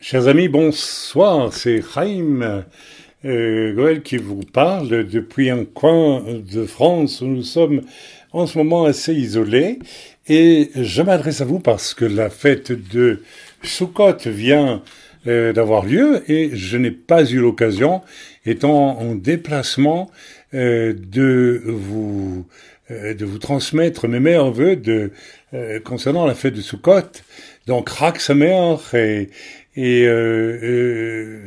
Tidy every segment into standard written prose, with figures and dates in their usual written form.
Chers amis, bonsoir, c'est Chaim Goël qui vous parle depuis un coin de France où nous sommes en ce moment assez isolés. Et je m'adresse à vous parce que la fête de Sukkot vient d'avoir lieu et je n'ai pas eu l'occasion, étant en déplacement, de vous transmettre mes meilleurs vœux concernant la fête de Sukkot. Donc, Chag Sameach et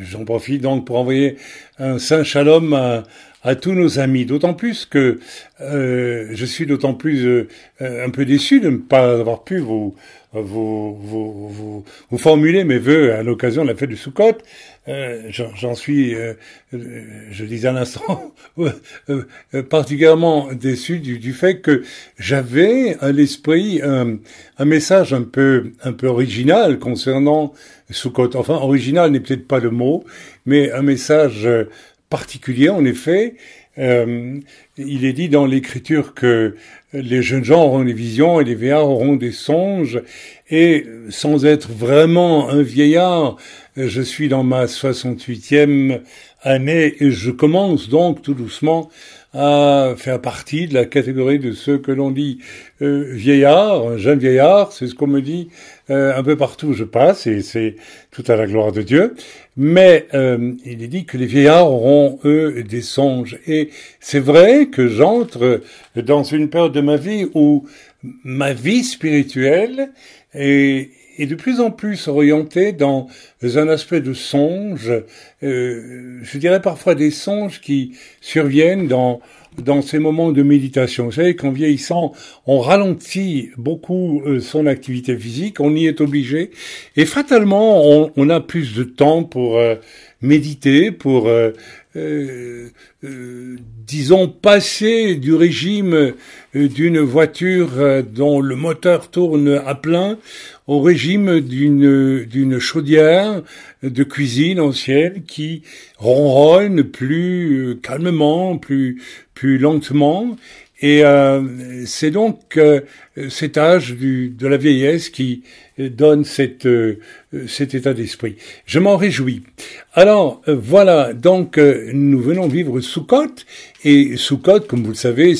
j'en profite donc pour envoyer un saint shalom à tous nos amis. D'autant plus que je suis d'autant plus un peu déçu de ne pas avoir pu vous formuler mes vœux à l'occasion de la fête du Sukkot. J'en suis, je disais à l'instant, particulièrement déçu du fait que j'avais à l'esprit un message un peu original concernant Sukkot. Enfin, original n'est peut-être pas le mot, mais un message particulier, en effet. Il est dit dans l'Écriture que les jeunes gens auront des visions et les vieillards auront des songes. Et sans être vraiment un vieillard, je suis dans ma 68e année et je commence donc tout doucement à faire partie de la catégorie de ceux que l'on dit vieillards, jeunes vieillards, c'est ce qu'on me dit un peu partout où je passe et c'est tout à la gloire de Dieu. Mais il est dit que les vieillards auront, eux, des songes. Et c'est vrai que j'entre dans une période de ma vie où ma vie spirituelle est de plus en plus orientée dans un aspect de songe, je dirais parfois des songes qui surviennent dans ces moments de méditation. Vous savez qu'en vieillissant, on ralentit beaucoup son activité physique, on y est obligé, et fatalement, on a plus de temps pour méditer, pour disons passer du régime d'une voiture dont le moteur tourne à plein au régime d'une chaudière de cuisine ancienne qui ronronne plus calmement, plus lentement. Et c'est donc cet âge de la vieillesse qui donne cet état d'esprit. Je m'en réjouis. Alors voilà, donc nous venons vivre Sukkot, et Sukkot, comme vous le savez,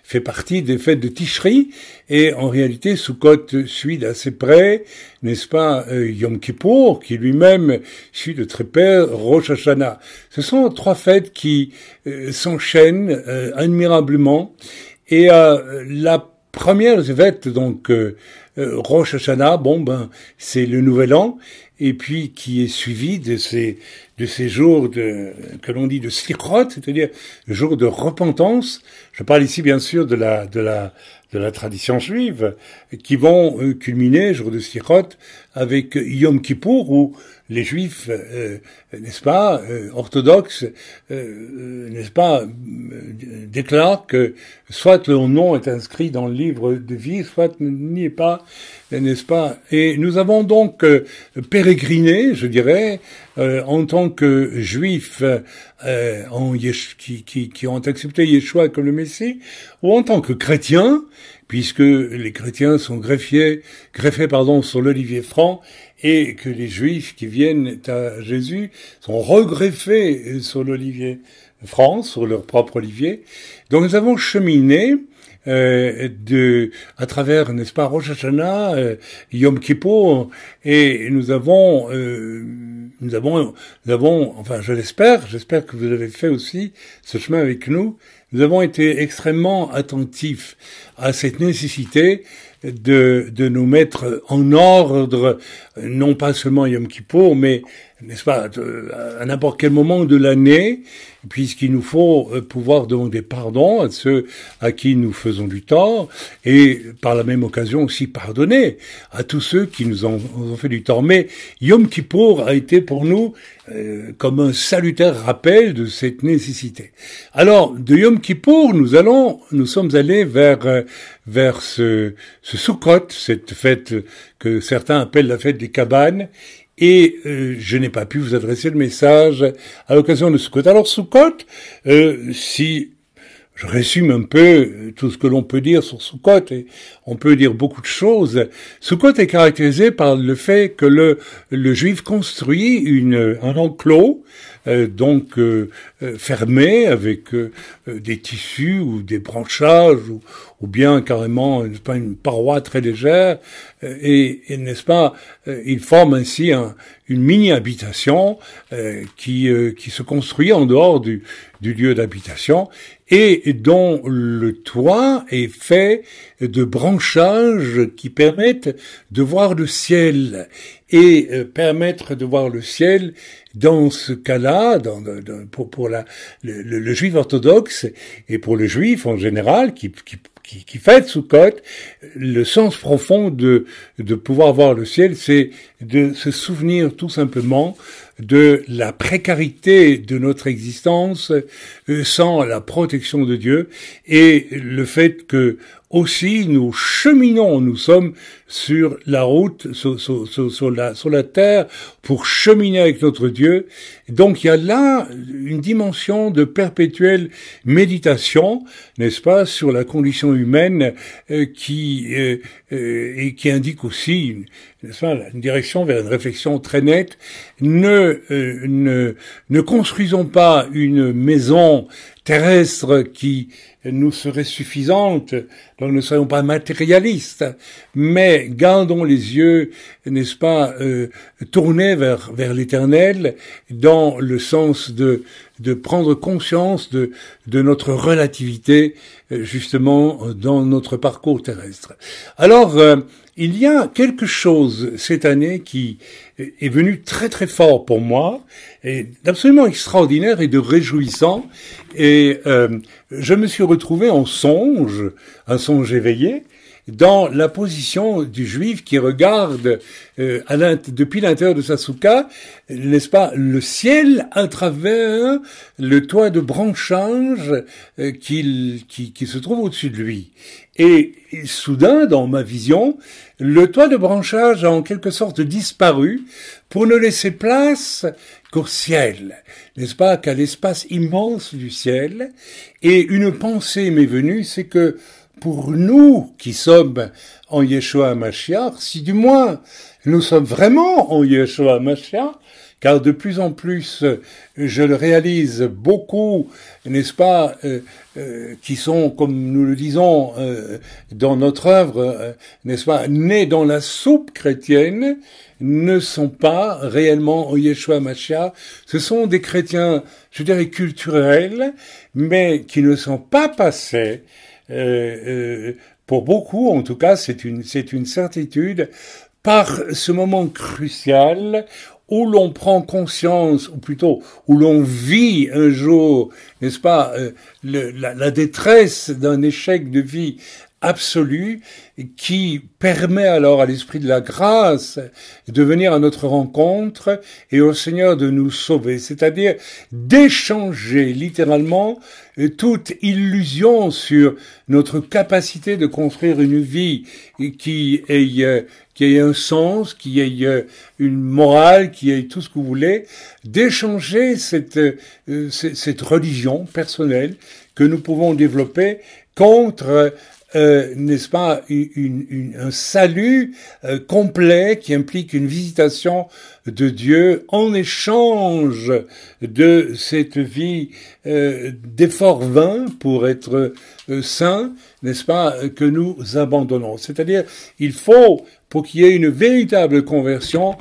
fait partie des fêtes de Tishri, et en réalité Sukkot suit d'assez près, n'est-ce pas, Yom Kippour, qui lui-même suit de très près Rosh Hashanah. Ce sont trois fêtes qui s'enchaînent admirablement, et la première fête, donc Rosh Hashanah, c'est le Nouvel An, et puis qui est suivi de ces jours que l'on dit de Slichot, c'est-à-dire jours de repentance. Je parle ici bien sûr de la tradition juive, qui vont culminer, jour de Slichot, avec Yom Kippour, où les Juifs, n'est-ce pas, orthodoxes, n'est-ce pas, déclarent que soit leur nom est inscrit dans le livre de vie, soit n'y est pas, n'est-ce pas. Et nous avons donc pérégriné, je dirais, en tant que Juifs qui ont accepté Yeshua comme le Messie, ou en tant que chrétiens, puisque les chrétiens sont greffés sur l'olivier franc, et que les Juifs qui viennent à Jésus sont regreffés sur l'olivier franc, sur leur propre olivier. Donc nous avons cheminé à travers, n'est-ce pas, Rosh Hashanah, Yom Kippour, et nous avons, enfin, j'espère que vous avez fait aussi ce chemin avec nous. Nous avons été extrêmement attentifs à cette nécessité de nous mettre en ordre, non pas seulement Yom Kippour, mais, n'est-ce pas, à n'importe quel moment de l'année, puisqu'il nous faut pouvoir demander pardon à ceux à qui nous faisons du tort, et par la même occasion aussi pardonner à tous ceux qui nous ont fait du tort. Mais Yom Kippour a été pour nous comme un salutaire rappel de cette nécessité. Alors, de Yom Kippour, nous sommes allés vers ce Sukkot, cette fête que certains appellent la fête des cabanes, et je n'ai pas pu vous adresser le message à l'occasion de Sukkot. Alors Sukkot, si je résume un peu tout ce que l'on peut dire sur Sukkot, et on peut dire beaucoup de choses. Sukkot est caractérisé par le fait que le juif construit un enclos, fermé avec des tissus ou des branchages ou bien carrément une paroi très légère et n'est-ce pas il forme ainsi une mini habitation qui se construit en dehors du lieu d'habitation et dont le toit est fait de branchages qui permettent de voir le ciel et permettre de voir le ciel dans ce cas-là, pour le juif orthodoxe et pour le juif en général qui fête Sukkot, le sens profond de pouvoir voir le ciel, c'est de se souvenir tout simplement de la précarité de notre existence sans la protection de Dieu et le fait que aussi nous cheminons, nous sommes sur la route, sur la terre pour cheminer avec notre Dieu. Donc il y a là une dimension de perpétuelle méditation, n'est-ce pas, sur la condition humaine qui indique aussi n'est-ce pas, une direction vers une réflexion très nette. Ne construisons pas une maison terrestre qui nous serait suffisante, donc ne soyons pas matérialistes, mais gardons les yeux, n'est-ce pas, tournés vers l'éternel, dans le sens de prendre conscience de notre relativité, justement, dans notre parcours terrestre. Alors, il y a quelque chose cette année qui est venu très très fort pour moi, et d'absolument extraordinaire et de réjouissant, et je me suis retrouvé en songe, un songe éveillé, dans la position du juif qui regarde depuis l'intérieur de sa soukha, n'est-ce pas, le ciel à travers le toit de branchage qui se trouve au-dessus de lui. Et soudain, dans ma vision, le toit de branchage a en quelque sorte disparu pour ne laisser place qu'au ciel, n'est-ce pas, qu'à l'espace immense du ciel. Et une pensée m'est venue, c'est que pour nous qui sommes en Yeshua HaMashiach, si du moins nous sommes vraiment en Yeshua HaMashiach, car de plus en plus, je le réalise, beaucoup, n'est-ce pas, qui sont, comme nous le disons dans notre œuvre, n'est-ce pas, nés dans la soupe chrétienne, ne sont pas réellement en Yeshua HaMashiach. Ce sont des chrétiens, je dirais, culturels, mais qui ne sont pas passés. Pour beaucoup, en tout cas, c'est une certitude, par ce moment crucial où l'on prend conscience, ou plutôt où l'on vit un jour, n'est-ce pas, la détresse d'un échec de vie absolu qui permet alors à l'Esprit de la grâce de venir à notre rencontre et au Seigneur de nous sauver, c'est-à-dire d'échanger littéralement toute illusion sur notre capacité de construire une vie qui ait un sens, qui ait une morale, qui ait tout ce que vous voulez, d'échanger cette religion personnelle que nous pouvons développer contre n'est-ce pas, un salut complet qui implique une visitation de Dieu en échange de cette vie d'effort vain pour être saint, n'est-ce pas, que nous abandonnons. C'est-à-dire, il faut, pour qu'il y ait une véritable conversion,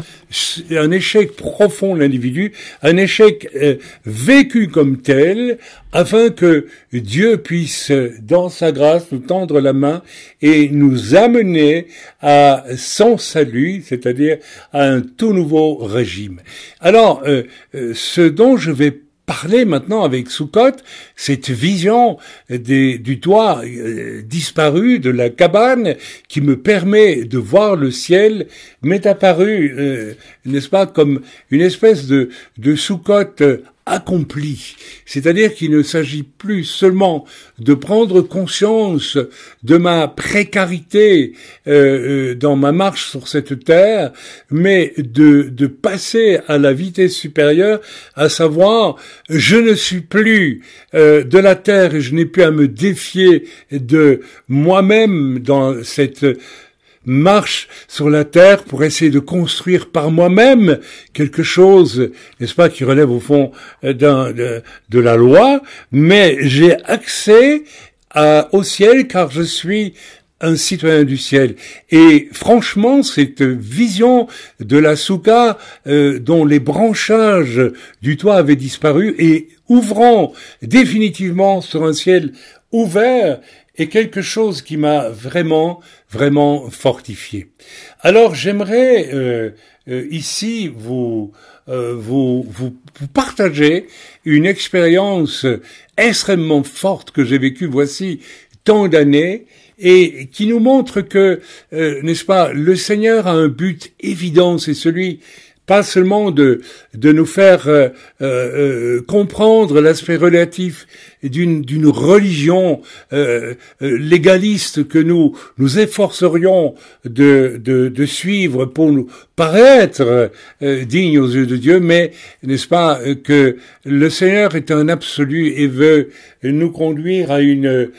un échec profond de l'individu, un échec vécu comme tel, afin que Dieu puisse, dans sa grâce, nous tendre la main et nous amener à son salut, c'est-à-dire à un tout nouveau régime. Alors, ce dont je vais parler maintenant avec Sukkot, cette vision du toit disparu de la cabane qui me permet de voir le ciel m'est apparu, n'est-ce pas, comme une espèce de Sukkot accompli. C'est-à-dire qu'il ne s'agit plus seulement de prendre conscience de ma précarité dans ma marche sur cette terre, mais de passer à la vitesse supérieure, à savoir, je ne suis plus de la terre et je n'ai plus à me défier de moi-même dans cette marche sur la terre pour essayer de construire par moi-même quelque chose, n'est-ce pas, qui relève au fond de la loi, mais j'ai accès au ciel car je suis un citoyen du ciel. Et franchement, cette vision de la souka dont les branchages du toit avaient disparu et ouvrant définitivement sur un ciel ouvert est quelque chose qui m'a vraiment fortifié. Alors j'aimerais ici vous partager une expérience extrêmement forte que j'ai vécue voici tant d'années et qui nous montre que, n'est-ce pas, le Seigneur a un but évident, c'est celui pas seulement de nous faire comprendre l'aspect relatif d'une religion légaliste que nous efforcerions de suivre pour nous paraître dignes aux yeux de Dieu, mais n'est-ce pas que le Seigneur est un absolu et veut nous conduire à une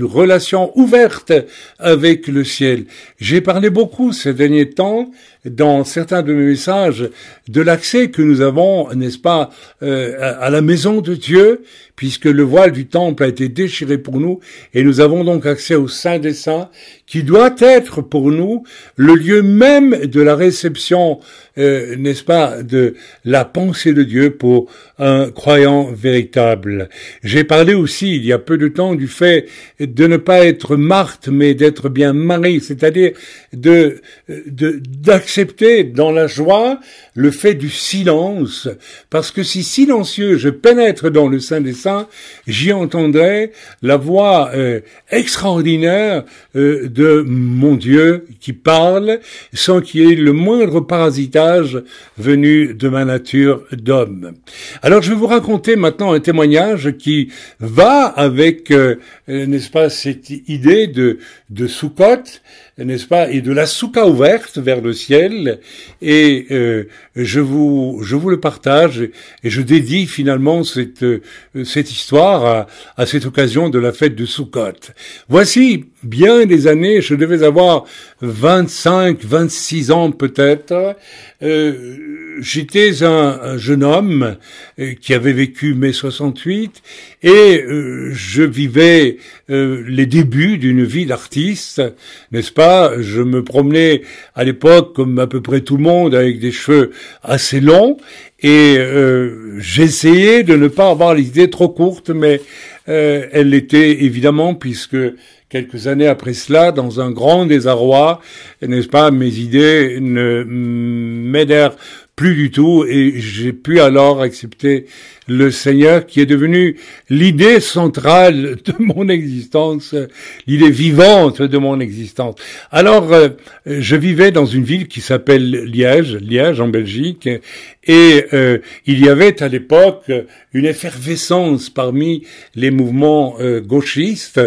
relation ouverte avec le ciel. J'ai parlé beaucoup ces derniers temps dans certains de mes messages de l'accès que nous avons, n'est-ce pas, à la maison de Dieu, puisque le voile du temple a été déchiré pour nous, et nous avons donc accès au Saint des Saints, qui doit être pour nous le lieu même de la réception, n'est-ce pas, de la pensée de Dieu pour un croyant véritable. J'ai parlé aussi, il y a peu de temps, du fait de ne pas être Marthe, mais d'être bien Marie, c'est-à-dire d'accepter dans la joie le fait du silence, parce que si silencieux je pénètre dans le Saint des Saints, j'y entendrai la voix extraordinaire de mon Dieu qui parle sans qu'il y ait le moindre parasitage venu de ma nature d'homme. Alors je vais vous raconter maintenant un témoignage qui va avec, n'est-ce pas, cette idée de Sukkot, n'est-ce pas, et de la souka ouverte vers le ciel, et je vous le partage, et je dédie finalement cette histoire à cette occasion de la fête de Sukkot. Voici bien des années, je devais avoir 25-26 ans peut-être. J'étais un jeune homme qui avait vécu mai 68 et je vivais les débuts d'une vie d'artiste, n'est-ce pas? Je me promenais à l'époque comme à peu près tout le monde avec des cheveux assez longs et j'essayais de ne pas avoir les idées trop courtes, mais elle l'était évidemment puisque quelques années après cela, dans un grand désarroi, n'est-ce pas, mes idées ne m'aidèrent plus du tout et j'ai pu alors accepter le Seigneur qui est devenu l'idée centrale de mon existence, l'idée vivante de mon existence. Alors, je vivais dans une ville qui s'appelle Liège en Belgique, et il y avait à l'époque une effervescence parmi les mouvements gauchistes.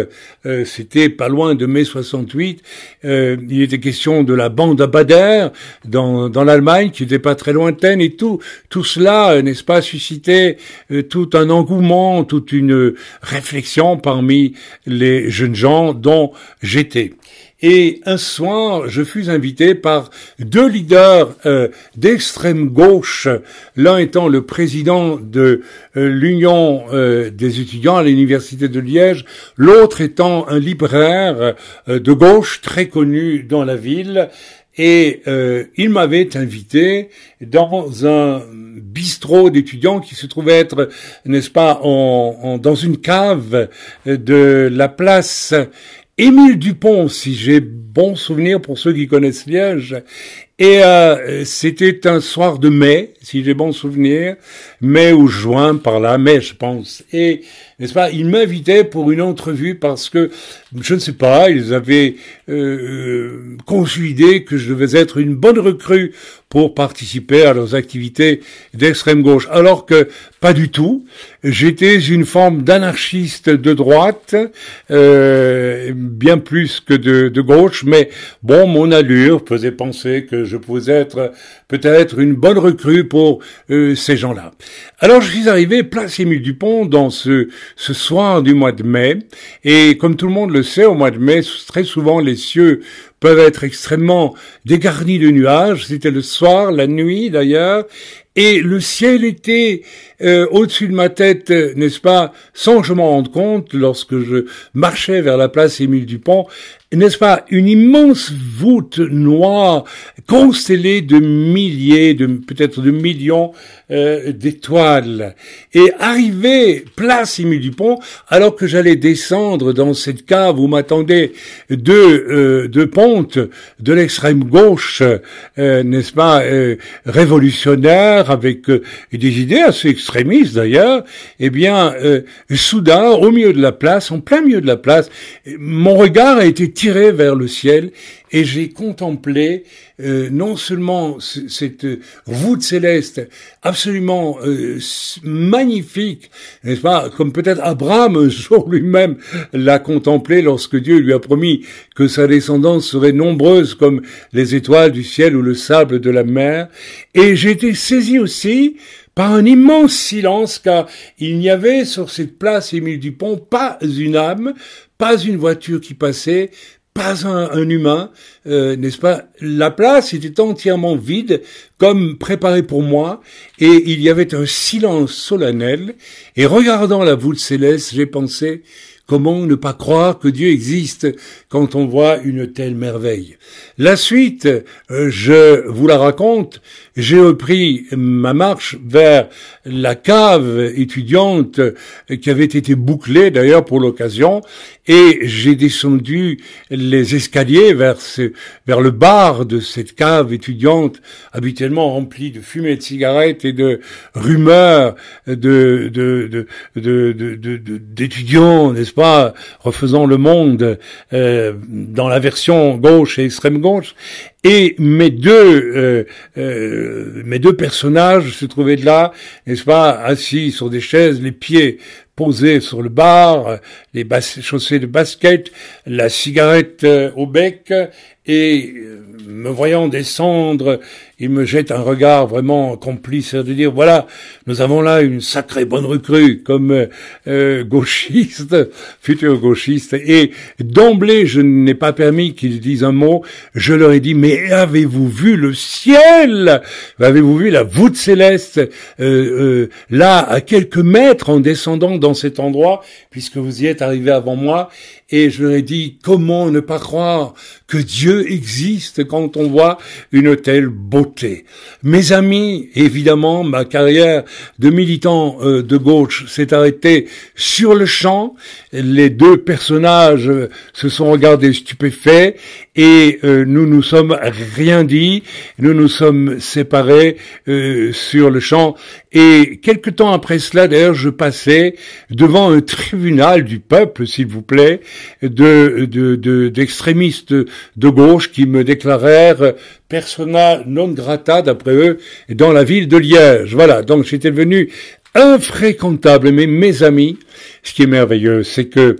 C'était pas loin de mai 68. Il était question de la bande à Bader dans l'Allemagne, qui n'était pas très lointaine, et tout cela, n'est-ce pas, suscitait tout un engouement, toute une réflexion parmi les jeunes gens dont j'étais. Et un soir, je fus invité par deux leaders d'extrême gauche, l'un étant le président de l'Union des étudiants à l'Université de Liège, l'autre étant un libraire de gauche très connu dans la ville. Et il m'avait invité dans un bistrot d'étudiants qui se trouvait être, n'est-ce pas, dans une cave de la place Émile Dupont, si j'ai bon souvenir pour ceux qui connaissent Liège. Et c'était un soir de mai, si j'ai bon souvenir, mai ou juin, par là, mai je pense. Et n'est-ce pas, ils m'invitaient pour une entrevue parce que, je ne sais pas, ils avaient conçu l'idée que je devais être une bonne recrue pour participer à leurs activités d'extrême gauche, alors que pas du tout. J'étais une forme d'anarchiste de droite, bien plus que de gauche, mais bon, mon allure faisait penser que je pouvais être peut-être une bonne recrue pour ces gens-là. Alors je suis arrivé place Émile Dupont dans ce soir du mois de mai, et comme tout le monde le sait, au mois de mai, très souvent les cieux peuvent être extrêmement dégarnis de nuages. C'était le soir, la nuit d'ailleurs, et le ciel était au-dessus de ma tête, n'est-ce pas, sans que je m'en rende compte, lorsque je marchais vers la place Émile Dupont, n'est-ce pas, une immense voûte noire constellée de milliers, peut-être de millions d'étoiles. Et arrivé place Émile Dupont, alors que j'allais descendre dans cette cave où m'attendaient deux pontes de l'extrême gauche, n'est-ce pas, révolutionnaires, avec des idées assez extrémistes d'ailleurs, eh bien, soudain, au milieu de la place, en plein milieu de la place, mon regard a été tiré vers le ciel et j'ai contemplé non seulement cette voûte céleste absolument magnifique, n'est-ce pas, comme peut-être Abraham un jour lui-même l'a contemplé lorsque Dieu lui a promis que sa descendance serait nombreuse comme les étoiles du ciel ou le sable de la mer. Et j'ai été saisi aussi par un immense silence, car il n'y avait sur cette place Émile Dupont pas une âme, pas une voiture qui passait, pas un humain, n'est-ce pas? La place était entièrement vide, comme préparée pour moi, et il y avait un silence solennel, et regardant la voûte céleste, j'ai pensé, comment ne pas croire que Dieu existe quand on voit une telle merveille? La suite, je vous la raconte, j'ai repris ma marche vers la cave étudiante qui avait été bouclée d'ailleurs pour l'occasion, et j'ai descendu les escaliers vers le bar de cette cave étudiante habituellement remplie de fumée de cigarettes et de rumeurs d'étudiants, n'est-ce pas, refaisant le monde dans la version gauche et extrême gauche. Et mes deux personnages se trouvaient là, n'est-ce pas, assis sur des chaises, les pieds posés sur le bar, les chaussées de basket, la cigarette au bec, et me voyant descendre, il me jette un regard vraiment complice de dire, voilà, nous avons là une sacrée bonne recrue comme gauchiste, futur gauchiste, et d'emblée, je n'ai pas permis qu'ils disent un mot, je leur ai dit, mais avez-vous vu le ciel? Avez-vous vu la voûte céleste là, à quelques mètres en descendant dans cet endroit, puisque vous y êtes arrivé avant moi? Et je leur ai dit, comment ne pas croire que Dieu existe quand on voit une telle beauté? Mes amis, évidemment, ma carrière de militant de gauche s'est arrêtée sur le champ. Les deux personnages se sont regardés stupéfaits et nous nous sommes rien dit. Nous nous sommes séparés sur le champ. Et quelque temps après cela, d'ailleurs, je passais devant un tribunal du peuple, s'il vous plaît, d'extrémistes de gauche qui me déclarèrent persona non grata, d'après eux, dans la ville de Liège. Voilà, donc j'étais devenu infréquentable. Mais mes amis, ce qui est merveilleux, c'est que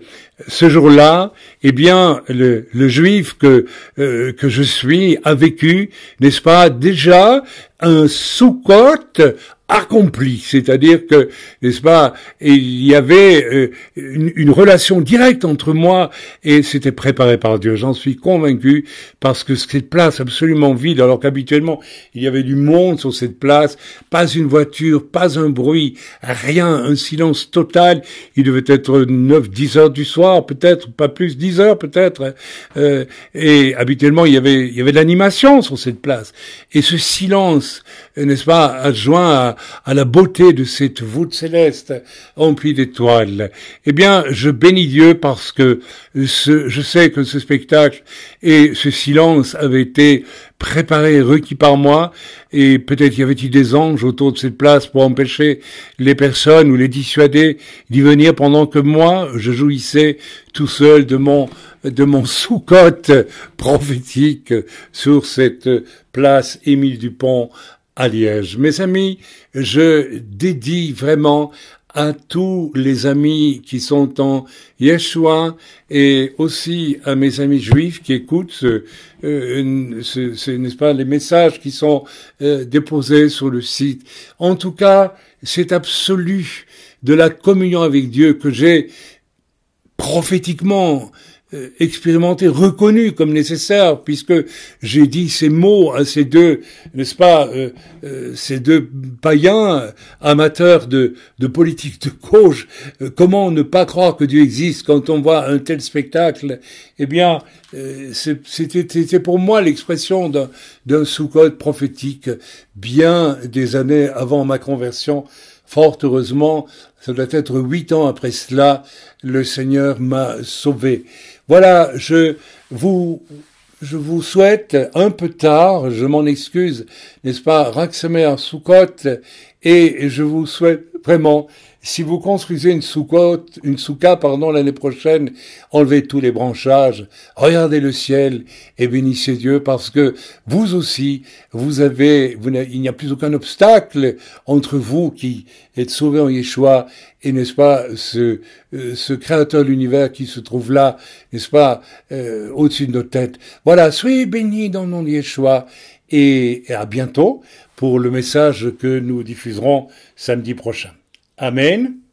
ce jour-là, eh bien, le juif que je suis a vécu, n'est-ce pas, déjà un Sukkot accompli, c'est-à-dire que, n'est-ce pas, il y avait une relation directe entre moi et c'était préparé par Dieu. J'en suis convaincu parce que cette place absolument vide, alors qu'habituellement il y avait du monde sur cette place, pas une voiture, pas un bruit, rien, un silence total. Il devait être 9-10 heures du soir, peut-être, pas plus, 10 heures peut-être. Et habituellement il y avait de l'animation sur cette place. Et ce silence, n'est-ce pas, adjoint à la beauté de cette voûte céleste emplie d'étoiles. Eh bien, je bénis Dieu parce que je sais que ce spectacle et ce silence avaient été préparés et requis par moi, et peut-être y avait-il des anges autour de cette place pour empêcher les personnes ou les dissuader d'y venir pendant que moi, je jouissais tout seul de mon sous-cote prophétique sur cette place Émile Dupont à Liège. Mes amis, je dédie vraiment à tous les amis qui sont en Yeshua et aussi à mes amis juifs qui écoutent n'est-ce pas, les messages qui sont déposés sur le site. En tout cas, c'est absolu de la communion avec Dieu que j'ai prophétiquement expérimenté, reconnu comme nécessaire, puisque j'ai dit ces mots à ces deux, n'est-ce pas, ces deux païens amateurs de politique de gauche. Comment ne pas croire que Dieu existe quand on voit un tel spectacle? Eh bien, c'était pour moi l'expression d'un sous-code prophétique bien des années avant ma conversion. Fort heureusement, ça doit être 8 ans après cela, le Seigneur m'a sauvé. Voilà, je vous souhaite un peu tard, je m'en excuse, n'est-ce pas, Chag Sameach Sukkot, et je vous souhaite vraiment, si vous construisez une soukha, l'année prochaine, enlevez tous les branchages, regardez le ciel et bénissez Dieu parce que vous aussi, il n'y a plus aucun obstacle entre vous qui êtes sauvés en Yeshua et, n'est-ce pas, ce créateur de l'univers qui se trouve là, n'est-ce pas, au-dessus de nos têtes. Voilà, soyez bénis dans le nom de Yeshua et à bientôt pour le message que nous diffuserons samedi prochain. Amen.